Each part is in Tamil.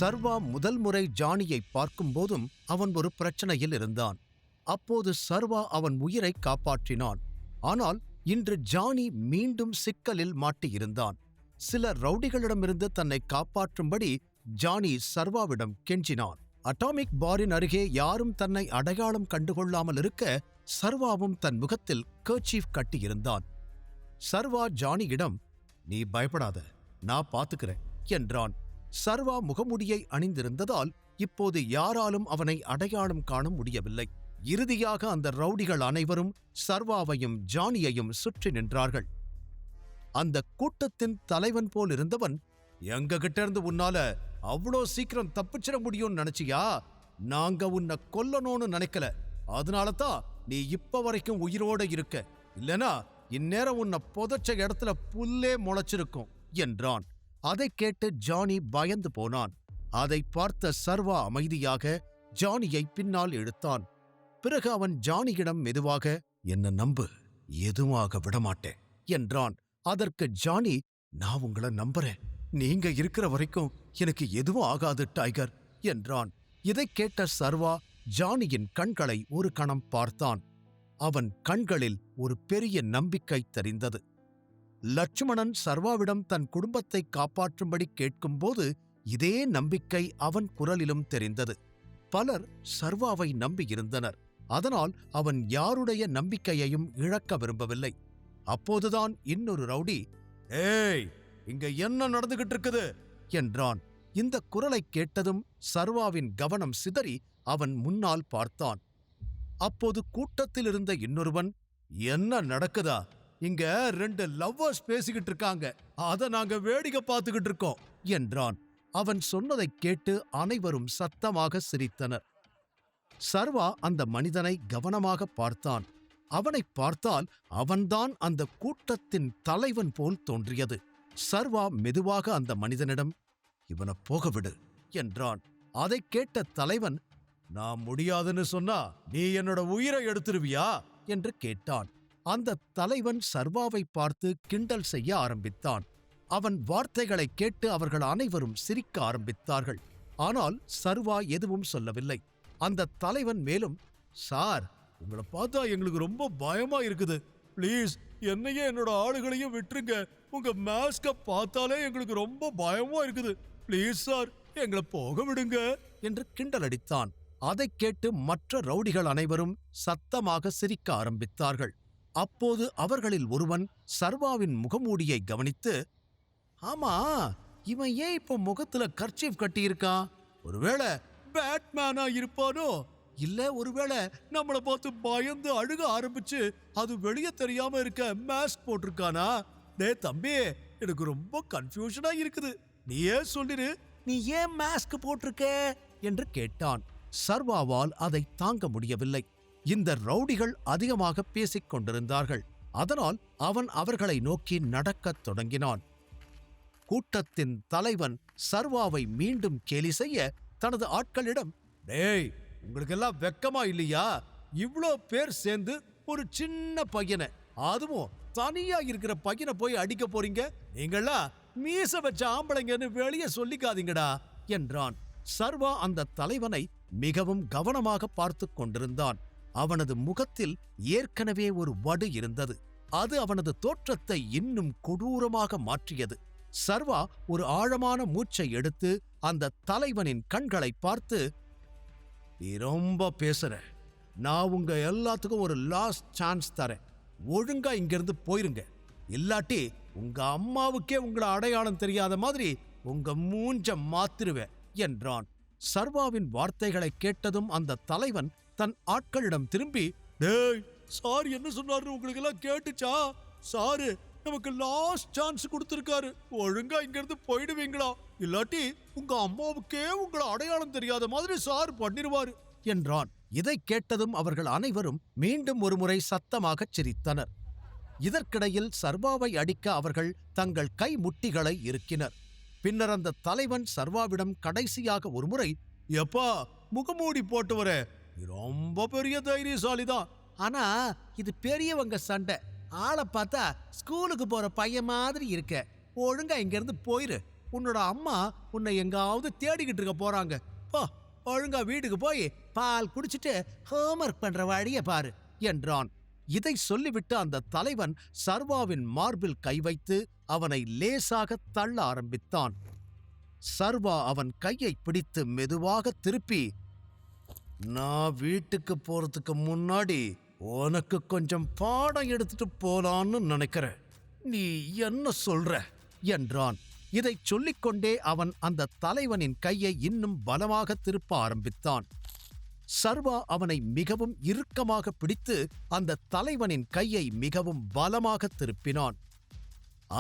சர்வா முதல் முறை ஜானியை பார்க்கும்போதும் அவன் ஒரு பிரச்சனையில் இருந்தான். அப்போது சர்வா அவன் உயிரை காப்பாற்றினான். ஆனால் இன்று ஜானி மீண்டும் சிக்கலில் மாட்டியிருந்தான். சில ரவுடிகளிடமிருந்து தன்னை காப்பாற்றும்படி ஜானி சர்வாவிடம் கெஞ்சினான். அட்டாமிக் பாரின் அருகே யாரும் தன்னை அடையாளம் கண்டுகொள்ளாமல் இருக்க சர்வாவும் தன் முகத்தில் கர்ச்சீஃப் கட்டியிருந்தான். சர்வா ஜானியிடம், "நீ பயப்படாத, நான் பாத்துக்கிறேன்" என்றான். சர்வா முகமுடியை அணிந்திருந்ததால் இப்போது யாராலும் அவனை அடையாளம் காண முடியவில்லை. இறுதியாக அந்த ரவுடிகள் அனைவரும் சர்வாவையும் ஜானியையும் சுற்றி நின்றார்கள். அந்த கூட்டத்தின் தலைவன் போல் இருந்தவன், "எங்க கிட்ட இருந்து உன்னால அவ்வளோ சீக்கிரம் தப்பிச்சிட முடியும்னு நினைச்சியா? நாங்க உன்னை கொல்லணும்னு நினைக்கல. அதனாலதான் நீ இப்ப வரைக்கும் உயிரோட இருக்க. இல்லனா இந்நேரம் உன்னை புதைச்ச இடத்துல புல்லே முளைச்சிருக்கும்" என்றான். அதை கேட்டு ஜானி பயந்து போனான். அதை பார்த்த சர்வா அமைதியாக ஜானியை பின்னால் இழுத்தான். பிறகு அவன் ஜானியிடம் மெதுவாக, "என்ன நம்பு, எதுவாக விடமாட்டேன்" என்றான். அதற்கு ஜானி, "நான் உங்களை நம்புறேன். நீங்க இருக்கிற வரைக்கும் எனக்கு எதுவும் ஆகாது டைகர்" என்றான். இதைக் கேட்ட சர்வா ஜானியின் கண்களை ஒரு கணம் பார்த்தான். அவன் கண்களில் ஒரு பெரிய நம்பிக்கை தெரிந்தது. லட்சுமணன் சர்வாவிடம் தன் குடும்பத்தை காப்பாற்றும்படி கேட்கும்போது இதே நம்பிக்கை அவன் குரலிலும் தெரிந்தது. பலர் சர்வாவை நம்பியிருந்தனர். அதனால் அவன் யாருடைய நம்பிக்கையையும் இழக்க விரும்பவில்லை. அப்போதுதான் இன்னொரு ரவுடி, "ஏய், இங்க என்ன நடந்துகிட்டு இருக்குது?" என்றான். இந்த குரலைக் கேட்டதும் சர்வாவின் கவனம் சிதறி அவன் முன்னால் பார்த்தான். அப்போது கூட்டத்தில் இருந்த இன்னொருவன், "என்ன நடக்குதா? இங்க 2 லவ்வர்ஸ் பேசிக்கிட்டு இருக்காங்க. அத நாங்க வேடிக்கை பார்த்துக்கிட்டு இருக்கோம்" என்றான். அவன் சொன்னதைக் கேட்டு அனைவரும் சத்தமாக சிரித்தனர். சர்வா அந்த மனிதனை கவனமாக பார்த்தான். அவனைப் பார்த்தால் அவன்தான் அந்த கூட்டத்தின் தலைவன் போல் தோன்றியது. சர்வா மெதுவாக அந்த மனிதனிடம், "இவனை போகவிடு" என்றான். அதைக் கேட்ட தலைவன், "நான் முடியாதுன்னு சொன்னா நீ என்னோட உயிரை எடுத்துருவியா?" என்று கேட்டான். அந்த தலைவன் சர்வாவை பார்த்து கிண்டல் செய்ய ஆரம்பித்தான். அவன் வார்த்தைகளைக் கேட்டு அவர்கள் அனைவரும் சிரிக்க ஆரம்பித்தார்கள். ஆனால் சர்வா எதுவும் சொல்லவில்லை. அந்த தலைவன் மேலும், "சார், உங்களை பார்த்தா எங்களுக்கு ரொம்ப பயமா இருக்குது. ப்ளீஸ் என்னையே என்னோட ஆளுகளையும் விட்டுருங்க. உங்க மாஸ்க பார்த்தாலே எங்களுக்கு ரொம்ப பயமா இருக்குது. ப்ளீஸ் சார், எங்களை போக விடுங்க" என்று கிண்டல் அடித்தான். அதைக் கேட்டு மற்ற ரவுடிகள் அனைவரும் சத்தமாக சிரிக்க ஆரம்பித்தார்கள். அப்போது அவர்களில் ஒருவன் சர்வாவின் முகமூடியை கவனித்து, "ஆமா, இவன் ஏன் இப்ப முகத்துல கர்ச்சீஃப் கட்டியிருக்கான்? ஒருவேளை பேட்மேனா இருப்பானோ? இல்ல ஒருவேளை நம்மளை பார்த்து பயந்து அழுக ஆரம்பிச்சு அது வெளியே தெரியாம இருக்க மாஸ்க் போட்டிருக்கானா? டேய் தம்பி, எனக்கு ரொம்ப கன்ஃபியூஷனா இருக்குது. நீயே சொல்லிரு, நீ ஏன் மாஸ்க் போட்டிருக்க" என்று கேட்டான். சர்வாவால் அதை தாங்க முடியவில்லை. இந்த ரவுடிகள் அதிகமாக பேசிக் கொண்டிருந்தார்கள். அதனால் அவன் அவர்களை நோக்கி நடக்கத் தொடங்கினான். கூட்டத்தின் தலைவன் சர்வாவை மீண்டும் கேலி செய்ய தனது ஆட்களிடம், "டேய், உங்களுக்கெல்லாம் வெக்கமா இல்லையா? இவ்ளோ பேர் சேர்ந்து ஒரு சின்ன பையனை, அதுவும் தனியா இருக்கிற பையனை போய் அடிக்க போறீங்க? நீங்களா மீச வச்ச ஆம்பளைங்கன்னு வெளியே சொல்லிக்காதீங்கடா" என்றான். சர்வா அந்த தலைவனை மிகவும் கவனமாக பார்த்து கொண்டிருந்தான். அவனது முகத்தில் ஏற்கனவே ஒரு வடு இருந்தது. அது அவனது தோற்றத்தை இன்னும் கொடூரமாக மாற்றியது. சர்வா ஒரு ஆழமான மூச்சை எடுத்து அந்த தலைவனின் கண்களை பார்த்து, "நீ ரொம்ப பேசுற. நான் உங்க எல்லாத்துக்கும் ஒரு லாஸ்ட் சான்ஸ் தரேன். ஒழுங்கா இங்கிருந்து போயிருங்க. இல்லாட்டி உங்க அம்மாவுக்கே உங்களை அடையாளம் தெரியாத மாதிரி உங்க மூஞ்ச மாத்திருவேன்" என்றான். சர்வாவின் வார்த்தைகளை கேட்டதும் அந்த தலைவன் தன் ஆட்களிடம் திரும்பி, "டேய், சார் என்ன சொன்னாரு உங்களுக்கு எல்லாம் கேட்டுச்சா? சாரு நமக்கு லாஸ்ட் சான்ஸ் கொடுத்திருக்காரு. ஒழுங்கா இங்க இருந்து போயிடுவீங்களா? இல்லாட்டி உங்க அம்மாவுக்கே உங்களை அடையாளம் தெரியாத மாதிரி சார் பண்ணிருவாரு" என்றான். இதை கேட்டதும் அவர்கள் அனைவரும் மீண்டும் ஒருமுறை சத்தமாகச் சிரித்தனர். இதற்கிடையில் சர்வாவை அடிக்க அவர்கள் தங்கள் கை முட்டிகளை இறுக்கினர். பின்னர் அந்த தலைவன் சர்வாவிடம் கடைசியாக ஒருமுறை, "எப்பா, முகமூடி போட்டு வர, நீ ரொம்ப பெரிய தைரியசாலிதான். ஆனா இது பெரியவங்க சண்டை. ஆளை பார்த்தா ஸ்கூலுக்கு போற பையன் மாதிரி இருக்க. ஒழுங்கா இங்க இருந்து போயிரு" உன்னோட அம்மா உன்னை எங்காவது தேடிக்கிட்டு இருக்க போறாங்க. போ, ஒழுங்கா வீட்டுக்கு போய் பால் குடிச்சிட்டு ஹோம்ஒர்க் பண்ற வழிய பாரு என்றான். இதை சொல்லிவிட்டு அந்த தலைவன் சர்வாவின் மார்பில் கை வைத்து அவனை லேசாக தள்ள ஆரம்பித்தான். சர்வா அவன் கையை பிடித்து மெதுவாக திருப்பி, நான் வீட்டுக்கு போறதுக்கு முன்னாடி உனக்கு கொஞ்சம் பாடம் எடுத்துட்டு போலான்னு நினைக்கிறேன். நீ என்ன சொல்ற என்றான். இதைச் சொல்லிக்கொண்டே அவன் அந்த தலைவனின் கையை இன்னும் பலமாக திருப்ப ஆரம்பித்தான். சர்வா அவனை மிகவும் இறுக்கமாக பிடித்து அந்த தலைவனின் கையை மிகவும் பலமாக திருப்பினான்.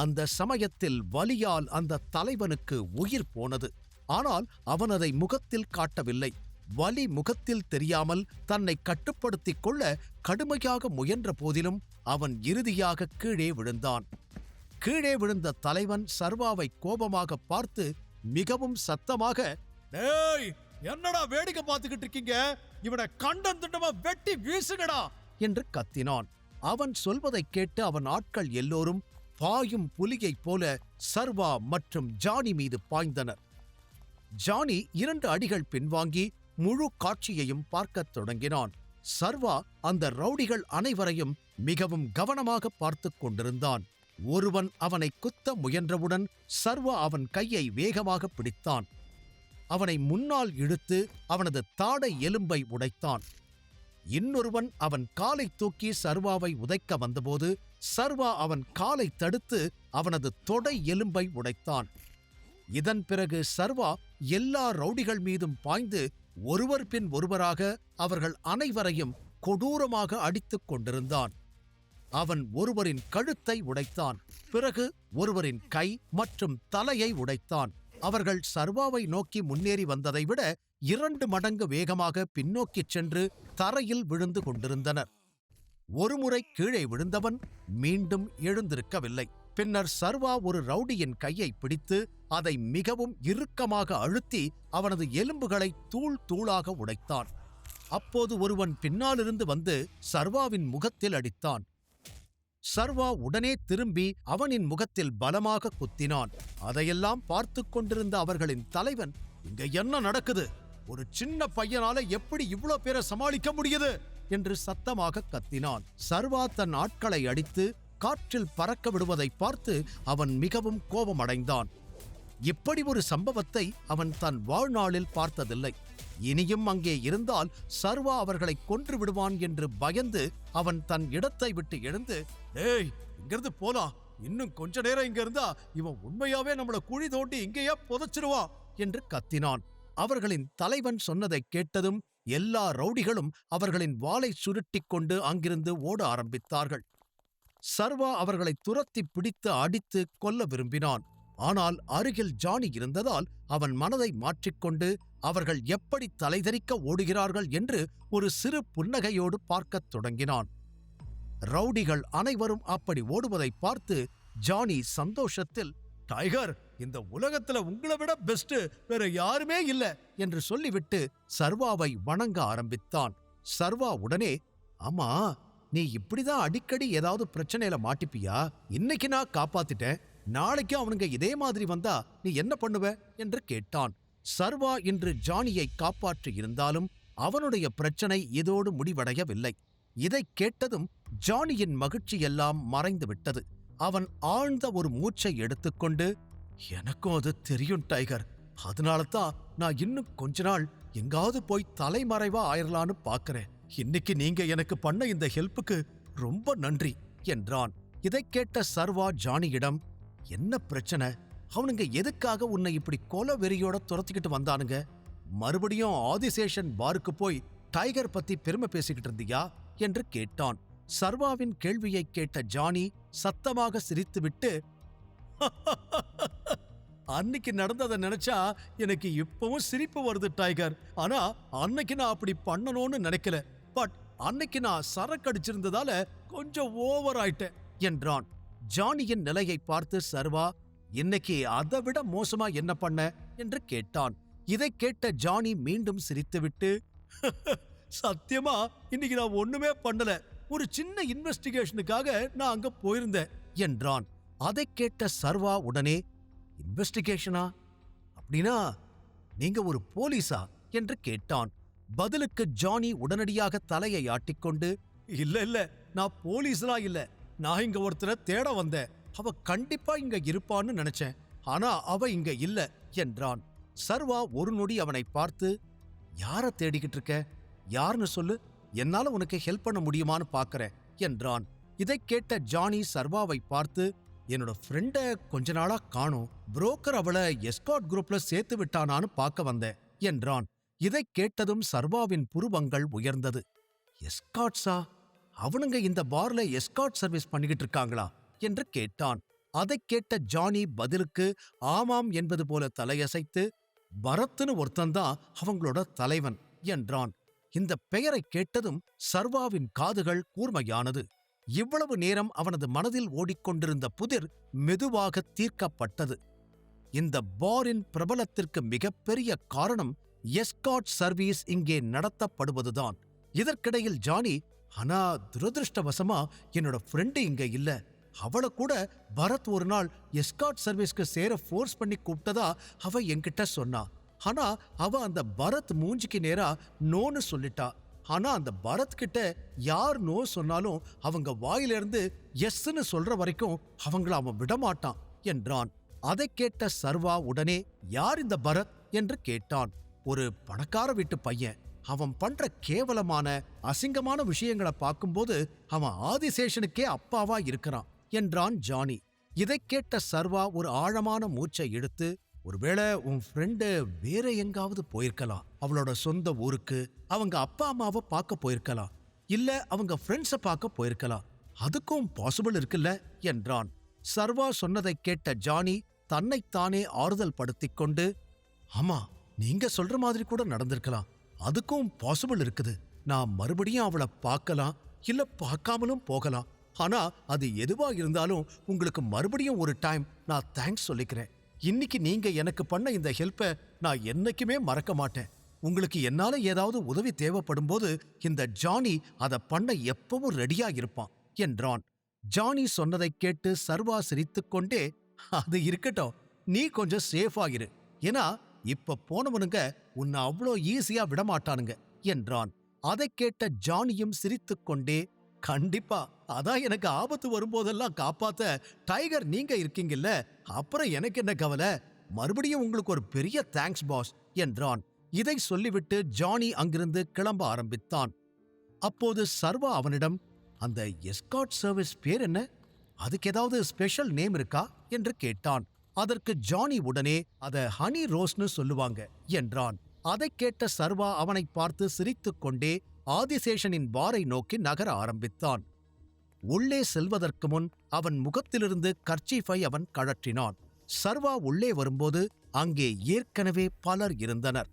அந்த சமயத்தில் வலியால் அந்த தலைவனுக்கு உயிர் போனது. ஆனால் அவன் அதை முகத்தில் காட்டவில்லை. வலி முகத்தில் தெரியாமல் தன்னை கட்டுப்படுத்திக் கொள்ள கடுமையாக முயன்ற போதிலும் அவன் இறுதியாக கீழே விழுந்தான். கீழே விழுந்த தலைவன் சர்வாவை கோபமாக பார்த்து மிகவும் சத்தமாக, "டேய், என்னடா வேடிக்கை பார்த்துக்கிட்டு இருக்கீங்க? இவனை கண்டம் துண்டமா வெட்டி வீசுங்கடா!" என்று கத்தினான். அவன் சொல்வதைக் கேட்டு அவன் ஆட்கள் எல்லோரும் பாயும் புலியைப் போல சர்வா மற்றும் ஜானி மீது பாய்ந்தனர். ஜானி 2 அடிகள் பின்வாங்கி முழு காட்சியையும் பார்க்கத் தொடங்கினான். சர்வா அந்த ரவுடிகள் அனைவரையும் மிகவும் கவனமாக பார்த்துக் கொண்டிருந்தான். ஒருவன் அவனை குத்த முயன்றவுடன் சர்வா அவன் கையை வேகமாக பிடித்தான். அவனை முன்னால் இழுத்து அவனது தாடை எலும்பை உடைத்தான். இன்னொருவன் அவன் காலை தூக்கி சர்வாவை உதைக்க வந்தபோது சர்வா அவன் காலை தடுத்து அவனது தொடை எலும்பை உடைத்தான். இதன் பிறகு சர்வா எல்லா ரவுடிகள் மீதும் பாய்ந்து ஒருவர் பின் ஒருவராக அவர்கள் அனைவரையும் கொடூரமாக அடித்துக் கொண்டிருந்தான். அவன் ஒருவரின் கழுத்தை உடைத்தான். பிறகு ஒருவரின் கை மற்றும் தலையை உடைத்தான். அவர்கள் சர்வாவை நோக்கி முன்னேறி வந்ததை விட 2 மடங்கு வேகமாக பின்னோக்கிச் சென்று தரையில் விழுந்து கொண்டிருந்தனர். ஒருமுறை கீழே விழுந்தவன் மீண்டும் எழுந்திருக்கவில்லை. பின்னர் சர்வா ஒரு ரவுடியின் கையை பிடித்து அதை மிகவும் இறுக்கமாக அழுத்தி அவனது எலும்புகளை தூள் தூளாக உடைத்தான். அப்போது ஒருவன் பின்னாலிருந்து வந்து சர்வாவின் முகத்தில் அடித்தான். சர்வா உடனே திரும்பி அவனின் முகத்தில் பலமாக குத்தினான். அதையெல்லாம் பார்த்து கொண்டிருந்த அவர்களின் தலைவன், "இங்க என்ன நடக்குது? ஒரு சின்ன பையனால எப்படி இவ்ளோ பேரை சமாளிக்க முடியுது?" என்று சத்தமாக கத்தினான். சர்வா தன் ஆட்களை அடித்து காற்றில் பறக்க விடுவதை பார்த்து அவன் மிகவும் கோபமடைந்தான். இப்படி ஒரு சம்பவத்தை அவன் தன் வாழ்நாளில் பார்த்ததில்லை. இனியும் அங்கே இருந்தால் சர்வா அவர்களை கொன்று விடுவான் என்று பயந்து அவன் தன் இடத்தை விட்டு எழுந்து, "டேய், இங்கிருந்து போலாம். இன்னும் கொஞ்ச நேரம் இங்க இருந்தா இவன் உண்மையாவே நம்மள குழி தோண்டி இங்கேயே புதைச்சிருவா" என்று கத்தினான். அவர்களின் தலைவன் சொன்னதை கேட்டதும் எல்லா ரவுடிகளும் அவர்களின் வாளை சுருட்டிக் கொண்டு அங்கிருந்து ஓட ஆரம்பித்தார்கள். சர்வா அவர்களை துரத்தி பிடித்து அடித்து கொல்ல விரும்பினான். ஆனால் அருகில் ஜானி இருந்ததால் அவன் மனதை மாற்றிக்கொண்டு அவர்கள் எப்படி தலைதெறிக்க ஓடுகிறார்கள் என்று ஒரு சிறு புன்னகையோடு பார்க்கத் தொடங்கினான். ரவுடிகள் அனைவரும் அப்படி ஓடுவதை பார்த்து ஜானி சந்தோஷத்தில், "டைகர், இந்த உலகத்துல உங்களை விட பெஸ்ட் வேற யாருமே இல்ல" என்று சொல்லிவிட்டு சர்வாவை வணங்க ஆரம்பித்தான். சர்வா உடனே, "ஆமா, நீ இப்படிதான் அடிக்கடி ஏதாவது பிரச்சனையில மாட்டிப்பியா? இன்னைக்கு நான் காப்பாத்திட்டேன். நாளைக்கு அவனுங்க இதே மாதிரி வந்தா நீ என்ன பண்ணுவ?" என்று கேட்டான். சர்வா இன்று ஜானியை காப்பாற்றி இருந்தாலும் அவனுடைய பிரச்சனை இதோடு முடிவடையவில்லை. இதைக் கேட்டதும் ஜானியின் மகிழ்ச்சியெல்லாம் மறைந்து விட்டது. அவன் ஆழ்ந்த ஒரு மூச்சை எடுத்துக்கொண்டு, "எனக்கும் அது தெரியும் டைகர். அதனாலதான் நான் இன்னும் கொஞ்ச நாள் எங்காவது போய் தலைமறைவா ஆயிரலான்னு பாக்குறேன். இன்னைக்கு நீங்க எனக்கு பண்ண இந்த ஹெல்ப்புக்கு ரொம்ப நன்றி" என்றான். இதைக் கேட்ட சர்வா ஜானியிடம், "என்ன பிரச்சனை? அவனுங்க எதுக்காக உன்னை இப்படி கொல வெறியோட துரத்திக்கிட்டு வந்தானுங்க? மறுபடியும் ஆதிசேஷன் பாருக்கு போய் டைகர் பத்தி பெருமை பேசிக்கிட்டு இருந்தியா?" என்று கேட்டான். சர்வாவின் கேள்வியைக் கேட்ட ஜானி சத்தமாக சிரித்துவிட்டு, "அன்னைக்கு நடந்ததை நினைச்சா எனக்கு இப்பவும் சிரிப்பு வருது டைகர். ஆனா அன்னைக்கு நான் அப்படி பண்ணணும்னு நினைக்கல. பட் அன்னைக்கு நான் சரக்கு அடிச்சிருந்ததால கொஞ்சம் ஓவர் ஆயிட்டேன்" என்றான். ஜானியின் நிலையை பார்த்து சர்வா, "இன்னைக்கு அதை விட மோசமா என்ன பண்ண?" என்று கேட்டான். இதைக் கேட்ட ஜானி மீண்டும் சிரித்துவிட்டு, "சத்தியமா இன்னைக்கு நான் ஒண்ணுமே பண்ணல. ஒரு சின்ன இன்வெஸ்டிகேஷனுக்காக நான் அங்க போயிருந்தேன்" என்றான். அதைக் கேட்ட சர்வா உடனே, இன்வெஸ்டிகேஷனா? அப்படின்னா நீங்க ஒரு போலீஸா என்று கேட்டான். பதிலுக்கு ஜானி உடனடியாக தலையை ஆட்டிக்கொண்டு, இல்ல இல்ல, நான் போலீஸ்லாம் இல்ல. நான் இங்க ஒருத்தரை தேட வந்தேன். அவ கண்டிப்பா இங்க இருப்பான்னு நினைச்சேன். ஆனா அவ இங்க இல்ல என்றான். சர்வா ஒரு நொடி அவனை பார்த்து, யார தேடிக்கிட்டு இருக்க? யாருன்னு சொல்லு. என்னால உனக்கு ஹெல்ப் பண்ண முடியுமான்னு பாக்கறேன் என்றான். இதைக் கேட்ட ஜானி சர்வாவை பார்த்து, என்னோட ஃப்ரெண்ட கொஞ்ச நாளா காணோம். புரோக்கர் அவளை எஸ்கார்ட் குரூப்ல சேர்த்து விட்டானான்னு பார்க்க வந்தேன் என்றான். இதைக் கேட்டதும் சர்வாவின் புருவங்கள் உயர்ந்தது. எஸ்கார்ட்ஸா? அவனுங்க இந்த பார்ல எஸ்கார்ட் சர்வீஸ் பண்ணிக்கிட்டு இருக்காங்களா என்று கேட்டான். அதைக் கேட்ட ஜானி பதிலுக்கு ஆமாம் என்பது போல தலையசைத்து, பரத்னு ஒருத்தன்தான் அவங்களோட தலைவன் என்றான். இந்த பெயரைக் கேட்டதும் சர்வாவின் காதுகள் கூர்மையானது. இவ்வளவு நேரம் அவனது மனதில் ஓடிக்கொண்டிருந்த புதிர் மெதுவாக தீர்க்கப்பட்டது. இந்த பாரின் பிரபலத்திற்கு மிகப்பெரிய காரணம் எஸ்கார்ட் சர்வீஸ் இங்கே நடத்தப்படுவதுதான். இதற்கிடையில் ஜானி, ஆனா துரதிருஷ்டவசமா என்னோட ஃப்ரெண்டு இங்க இல்ல. அவளை கூட பரத் ஒரு நாள் எஸ்கார்ட் சர்வீஸ்க்கு சேர ஃபோர்ஸ் பண்ணி கூப்பிட்டதா அவ என்கிட்ட சொன்னா. ஆனா அவ அந்த பரத் மூஞ்சிக்கு நேரா நோன்னு சொல்லிட்டா. ஆனா அந்த பரத் கிட்ட யார் நோ சொன்னாலும் அவங்க வாயிலிருந்து எஸ்ன்னு சொல்ற வரைக்கும் அவங்கள அவன் விடமாட்டான் என்றான். அதைக் கேட்ட சர்வா உடனே, யார் இந்த பரத் என்று கேட்டான். ஒரு பணக்கார வீட்டு பையன். அவன் பண்ற கேவலமான அசிங்கமான விஷயங்களை பார்க்கும்போது அவன் ஆதிசேஷனுக்கே அப்பாவா இருக்கிறான் என்றான் ஜானி. இதைக் கேட்ட சர்வா ஒரு ஆழமான மூச்சை இழுத்து, ஒருவேளை உன் ஃப்ரெண்டு வேற எங்காவது போயிருக்கலாம். அவளோட சொந்த ஊருக்கு அவங்க அப்பா அம்மாவை பார்க்க போயிருக்கலாம். இல்ல அவங்க ஃப்ரெண்ட்ஸை பார்க்க போயிருக்கலாம். அதுக்கும் பாசிபிள் இருக்குல்ல என்றான். சர்வா சொன்னதைக் கேட்ட ஜானி தன்னைத்தானே ஆறுதல் படுத்திக் கொண்டு, ஆமா, நீங்க சொல்ற மாதிரி கூட நடந்திருக்கலாம். அதுக்கும் பாசிபிள் இருக்குது. நான் மறுபடியும் அவளை பார்க்கலாம், இல்ல பார்க்காமலும் போகலாம். ஆனா அது எதுவா இருந்தாலும் உங்களுக்கு மறுபடியும் ஒரு டைம் நான் தேங்க்ஸ் சொல்லிக்கிறேன். இன்னைக்கு நீங்க எனக்கு பண்ண இந்த ஹெல்ப்பை நான் என்னைக்குமே மறக்க மாட்டேன். உங்களுக்கு என்னால ஏதாவது உதவி தேவைப்படும் போது இந்த ஜானி அதை பண்ண எப்பவும் ரெடியா இருப்பான் என்றான். ஜானி சொன்னதைக் கேட்டு சர்வா சிரித்துக்கொண்டே, அது இருக்கட்டும், நீ கொஞ்சம் சேஃபா இரு. ஏன்னா இப்ப போனவனுங்க உன்னை அவ்வளோ ஈஸியா விடமாட்டானுங்க என்றான். அதைக் கேட்ட ஜானியும் சிரித்துக்கொண்டே, கண்டிப்பா, அதான் எனக்கு ஆபத்து வரும்போதெல்லாம் காப்பாத்த டைகர் நீங்க இருக்கீங்கல்ல, அப்புறம் எனக்கு என்ன கவலை. மறுபடியும் உங்களுக்கு ஒரு பெரிய தேங்க்ஸ் பாஸ் என்றான். இதை சொல்லிவிட்டு ஜானி அங்கிருந்து கிளம்ப ஆரம்பித்தான். அப்போது சர்வா அவனிடம், அந்த எஸ்கார்ட் சர்வீஸ் பேர் என்ன? அதுக்கு ஏதாவது ஸ்பெஷல் நேம் இருக்கா என்று கேட்டான். அதற்கு ஜானி உடனே, அத ஹனி ரோஸ்னு சொல்லுவாங்க என்றான். அதைக் கேட்ட சர்வா அவனை பார்த்து சிரித்துக்கொண்டே ஆதிசேஷனின் பாரை நோக்கி நகர ஆரம்பித்தான். உள்ளே செல்வதற்கு முன் அவன் முகத்திலிருந்து கர்ச்சீஃபை அவன் கழற்றினான். சர்வா உள்ளே வரும்போது அங்கே ஏற்கனவே பலர் இருந்தனர்.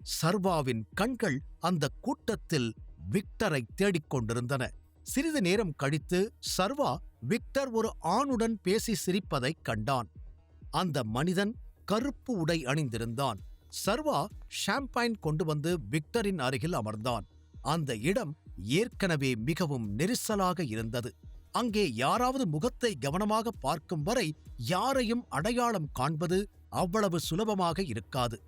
சர்வாவின் கண்கள் அந்த கூட்டத்தில் விக்டரை தேடிக் கொண்டிருந்தன. சிறிது நேரம் கழித்து சர்வா விக்டர் ஒரு ஆணுடன் பேசி சிரிப்பதைக் கண்டான். அந்த மனிதன் கருப்பு உடை அணிந்திருந்தான். சர்வா ஷாம்பைன் கொண்டு வந்து விக்டரின் அருகில் அமர்ந்தான். அந்த இடம் ஏற்கனவே மிகவும் நெரிசலாக இருந்தது. அங்கே யாராவது முகத்தை கவனமாக பார்க்கும் வரை யாரையும் அடையாளம் காண்பது அவ்வளவு சுலபமாக இருக்காது.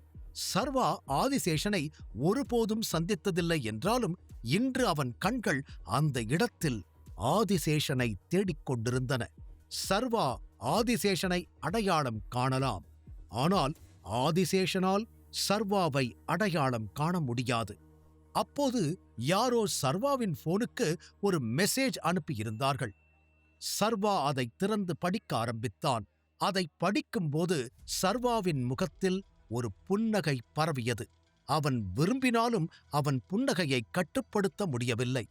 சர்வா ஆதிசேஷனை ஒருபோதும் சந்தித்ததில்லை என்றாலும் இன்று அவன் கண்கள் அந்த இடத்தில் ஆதிசேஷனை தேடிக் கொண்டிருந்தன. சர்வா ஆதிசேஷனை அடையாளம் காணலாம், ஆனால் ஆதிசேஷனால் சர்வாவை அடையாளம் காண முடியாது. அப்போது யாரோ சர்வாவின் போனுக்கு ஒரு மெசேஜ் அனுப்பியிருந்தார்கள். சர்வா அதை திறந்து படிக்க ஆரம்பித்தான். அதை படிக்கும்போது சர்வாவின் முகத்தில் ஒரு புன்னகை பரவியது. அவன் விரும்பினாலும் அவன் புன்னகையை கட்டுப்படுத்த முடியவில்லை.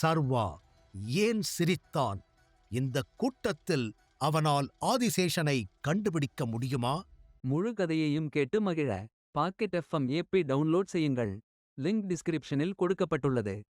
சர்வா ஏன் சிரித்தான்? இந்த கூட்டத்தில் அவனால் ஆதிசேஷனை கண்டுபிடிக்க முடியுமா? முழு கதையையும் கேட்டு மகிழ பாக்கெட் FM ஏப்பை டவுன்லோட் செய்யுங்கள். லிங்க் டிஸ்கிரிப்ஷனில் கொடுக்கப்பட்டுள்ளது.